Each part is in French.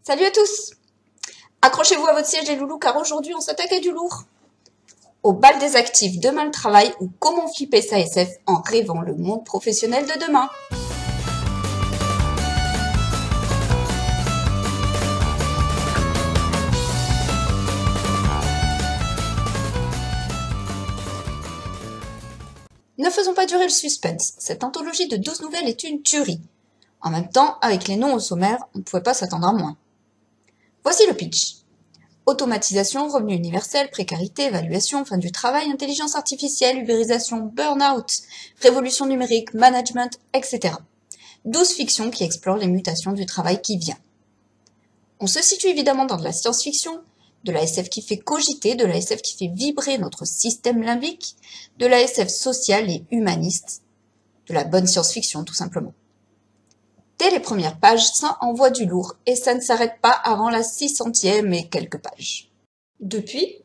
Salut à tous! Accrochez-vous à votre siège les loulous car aujourd'hui on s'attaque à du lourd. Au bal des actifs, demain le travail ou comment flipper sa SF en rêvant le monde professionnel de demain. Ne faisons pas durer le suspense, cette anthologie de 12 nouvelles est une tuerie. En même temps, avec les noms au sommaire, on ne pouvait pas s'attendre à moins. Voici le pitch. Automatisation, revenu universel, précarité, évaluation, fin du travail, intelligence artificielle, ubérisation, burn-out, révolution numérique, management, etc. 12 fictions qui explorent les mutations du travail qui vient. On se situe évidemment dans de la science-fiction, de la SF qui fait cogiter, de la SF qui fait vibrer notre système limbique, de la SF sociale et humaniste, de la bonne science-fiction tout simplement. Dès les premières pages, ça envoie du lourd et ça ne s'arrête pas avant la 600e et quelques pages. Depuis,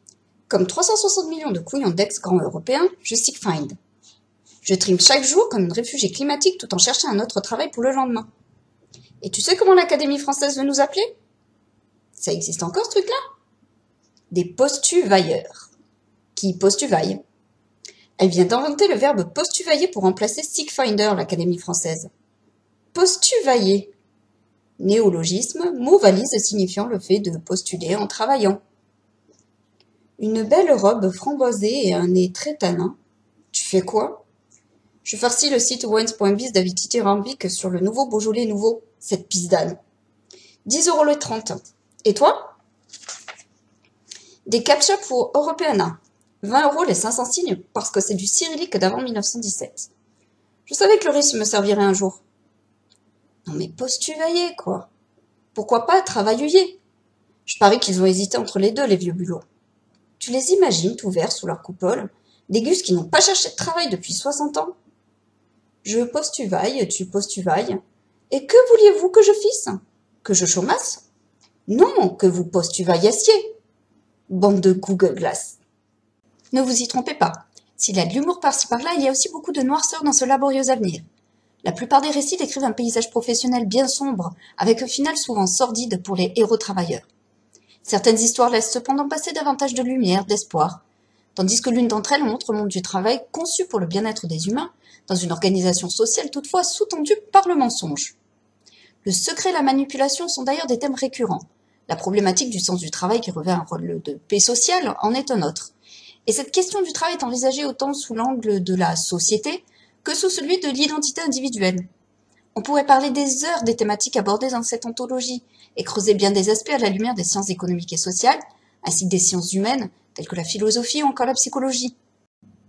comme 360 millions de couillons d'ex-grands européens, je seek find. Je trime chaque jour comme une réfugiée climatique tout en cherchant un autre travail pour le lendemain. Et tu sais comment l'Académie française veut nous appeler? Ça existe encore ce truc-là? Des postuvailleurs. Qui postuvaillent. Elle vient d'inventer le verbe postuvailler pour remplacer seek finder, l'Académie française. Postuvailler. Néologisme, mot valise signifiant le fait de postuler en travaillant. Une belle robe framboisée et un nez très tanin. Tu fais quoi? Je farcis le site wines.biz d'avis dithyrambique sur le nouveau Beaujolais nouveau, cette pisse d'âne. 10 € le 30. Et toi? Des captcha pour Europeana. 20 € les 500 signes parce que c'est du cyrillique d'avant 1917. Je savais que le risque me servirait un jour. Non mais postuvailler, quoi. Pourquoi pas travailleuiller? Je parie qu'ils ont hésité entre les deux, les vieux bulots. Tu les imagines tout verts sous leur coupole, des gus qui n'ont pas cherché de travail depuis 60 ans? Je postuvaille, tu postuvailles. Et que vouliez-vous que je fisse? Que je chômasse? Non, que vous postuvaillassiez. Bande de Google Glass. Ne vous y trompez pas. S'il y a de l'humour par-ci par-là, il y a aussi beaucoup de noirceur dans ce laborieux avenir. La plupart des récits décrivent un paysage professionnel bien sombre, avec un final souvent sordide pour les héros travailleurs. Certaines histoires laissent cependant passer davantage de lumière, d'espoir, tandis que l'une d'entre elles montre le monde du travail conçu pour le bien-être des humains, dans une organisation sociale toutefois sous-tendue par le mensonge. Le secret et la manipulation sont d'ailleurs des thèmes récurrents. La problématique du sens du travail qui revêt un rôle de paix sociale en est un autre. Et cette question du travail est envisagée autant sous l'angle de la société que sous celui de l'identité individuelle. On pourrait parler des heures des thématiques abordées dans cette anthologie et creuser bien des aspects à la lumière des sciences économiques et sociales, ainsi que des sciences humaines, telles que la philosophie ou encore la psychologie.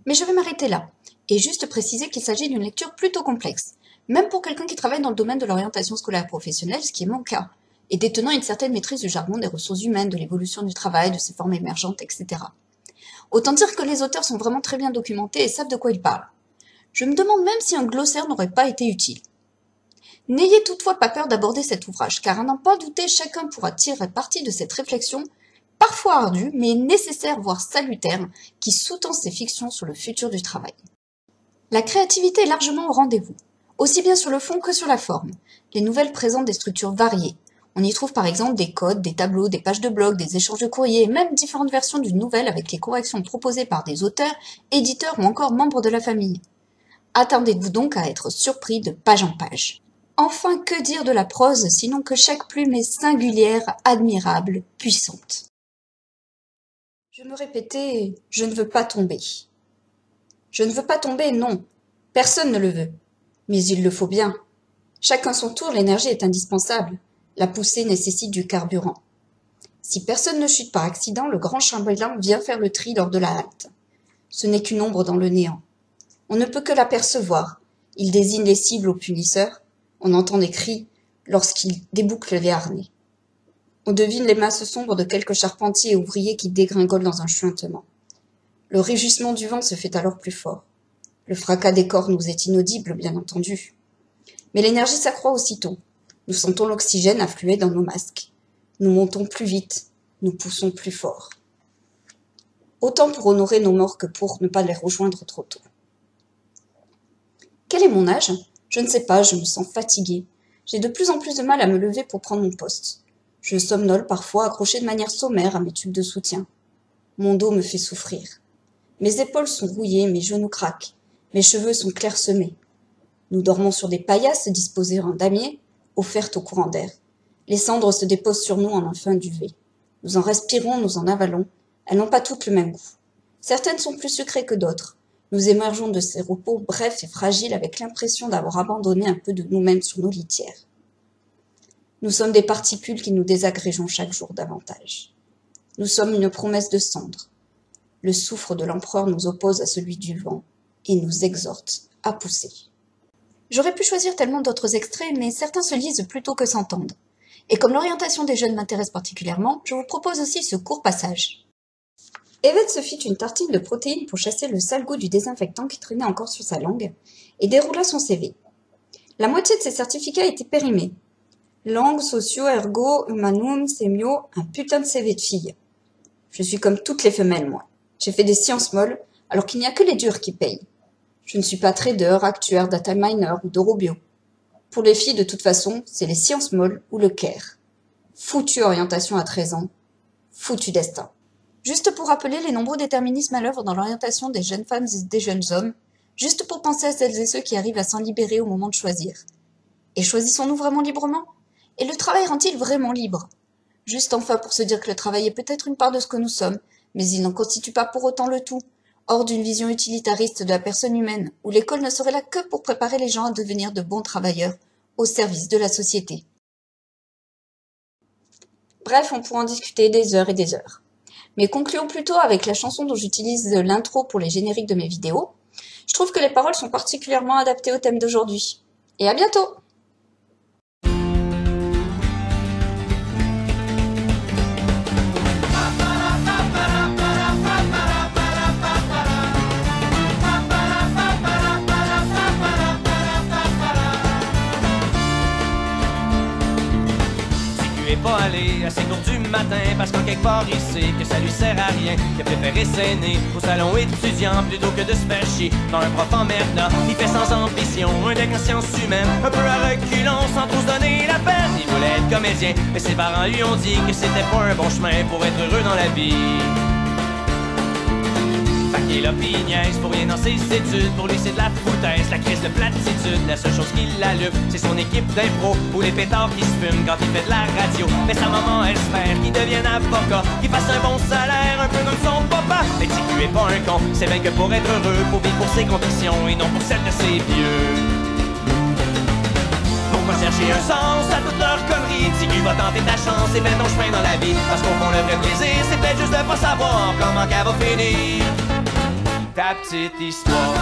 Mais je vais m'arrêter là, et juste préciser qu'il s'agit d'une lecture plutôt complexe, même pour quelqu'un qui travaille dans le domaine de l'orientation scolaire professionnelle, ce qui est mon cas, et détenant une certaine maîtrise du jargon des ressources humaines, de l'évolution du travail, de ses formes émergentes, etc. Autant dire que les auteurs sont vraiment très bien documentés et savent de quoi ils parlent. Je me demande même si un glossaire n'aurait pas été utile. N'ayez toutefois pas peur d'aborder cet ouvrage, car à n'en pas douter, chacun pourra tirer parti de cette réflexion, parfois ardue, mais nécessaire voire salutaire, qui sous-tend ces fictions sur le futur du travail. La créativité est largement au rendez-vous, aussi bien sur le fond que sur la forme. Les nouvelles présentent des structures variées. On y trouve par exemple des codes, des tableaux, des pages de blog, des échanges de courriers, et même différentes versions d'une nouvelle avec les corrections proposées par des auteurs, éditeurs ou encore membres de la famille. Attendez-vous donc à être surpris de page en page. Enfin, que dire de la prose, sinon que chaque plume est singulière, admirable, puissante. Je me répétais, je ne veux pas tomber. Je ne veux pas tomber, non. Personne ne le veut. Mais il le faut bien. Chacun son tour, l'énergie est indispensable. La poussée nécessite du carburant. Si personne ne chute par accident, le grand chambellan vient faire le tri lors de la halte. Ce n'est qu'une ombre dans le néant. On ne peut que l'apercevoir. Il désigne les cibles aux punisseurs. On entend des cris lorsqu'il déboucle les harnais. On devine les masses sombres de quelques charpentiers et ouvriers qui dégringolent dans un chuintement. Le rugissement du vent se fait alors plus fort. Le fracas des corps nous est inaudible, bien entendu. Mais l'énergie s'accroît aussitôt. Nous sentons l'oxygène affluer dans nos masques. Nous montons plus vite. Nous poussons plus fort. Autant pour honorer nos morts que pour ne pas les rejoindre trop tôt. Quel est mon âge? Je ne sais pas, je me sens fatiguée. J'ai de plus en plus de mal à me lever pour prendre mon poste. Je somnole parfois accroché de manière sommaire à mes tubes de soutien. Mon dos me fait souffrir. Mes épaules sont rouillées, mes genoux craquent, mes cheveux sont clairsemés. Nous dormons sur des paillasses disposées en damier, offertes au courant d'air. Les cendres se déposent sur nous en un fin duvet. Nous en respirons, nous en avalons. Elles n'ont pas toutes le même goût. Certaines sont plus sucrées que d'autres. Nous émergeons de ces repos brefs et fragiles avec l'impression d'avoir abandonné un peu de nous-mêmes sur nos litières. Nous sommes des particules qui nous désagrégeons chaque jour davantage. Nous sommes une promesse de cendre. Le souffle de l'empereur nous oppose à celui du vent et nous exhorte à pousser. J'aurais pu choisir tellement d'autres extraits, mais certains se lisent plutôt que s'entendent. Et comme l'orientation des jeunes m'intéresse particulièrement, je vous propose aussi ce court passage. Evette se fit une tartine de protéines pour chasser le sale goût du désinfectant qui traînait encore sur sa langue et déroula son CV. La moitié de ses certificats étaient périmés. Langue, socio, ergo, humanum, sémio, un putain de CV de fille. Je suis comme toutes les femelles, moi. J'ai fait des sciences molles, alors qu'il n'y a que les durs qui payent. Je ne suis pas trader, actuaire, data miner ou d'Eurobio. Pour les filles, de toute façon, c'est les sciences molles ou le CAIR. Foutue orientation à 13 ans. Foutu destin. Juste pour rappeler les nombreux déterminismes à l'œuvre dans l'orientation des jeunes femmes et des jeunes hommes, juste pour penser à celles et ceux qui arrivent à s'en libérer au moment de choisir. Et choisissons-nous vraiment librement? Et le travail rend-il vraiment libre? Juste enfin pour se dire que le travail est peut-être une part de ce que nous sommes, mais il n'en constitue pas pour autant le tout, hors d'une vision utilitariste de la personne humaine, où l'école ne serait là que pour préparer les gens à devenir de bons travailleurs, au service de la société. Bref, on pourra en discuter des heures et des heures. Mais concluons plutôt avec la chanson dont j'utilise l'intro pour les génériques de mes vidéos. Je trouve que les paroles sont particulièrement adaptées au thème d'aujourd'hui. Et à bientôt! Pas aller à ses cours du matin parce qu'en quelque part il sait que ça lui sert à rien, qu'il a préféré s'aîner au salon étudiant plutôt que de se faire chier dans un prof emmerdant. Il fait sans ambition un deck en sciences humaines, un peu à reculons sans trop se donner la peine. Il voulait être comédien mais ses parents lui ont dit que c'était pas un bon chemin pour être heureux dans la vie. Fait qu'il a pis niaise pour rien dans ses études. Pour lui c'est de la foutaise, la crise de platitude. La seule chose qui l'allume, c'est son équipe d'impro ou les pétards qui se fument quand il fait de la radio. Mais sa maman espère qu'il devienne avocat, qu'il fasse un bon salaire, un peu comme son papa. Mais TQ est pas un con, c'est bien que pour être heureux, faut vivre pour ses convictions et non pour celles de ses vieux. Pourquoi chercher un sens à toute leur connerie? TQ va tenter ta chance et mets ton chemin dans la vie. Parce qu'au fond le vrai plaisir, c'est peut-être juste de pas savoir comment qu'elle va finir ta petite histoire.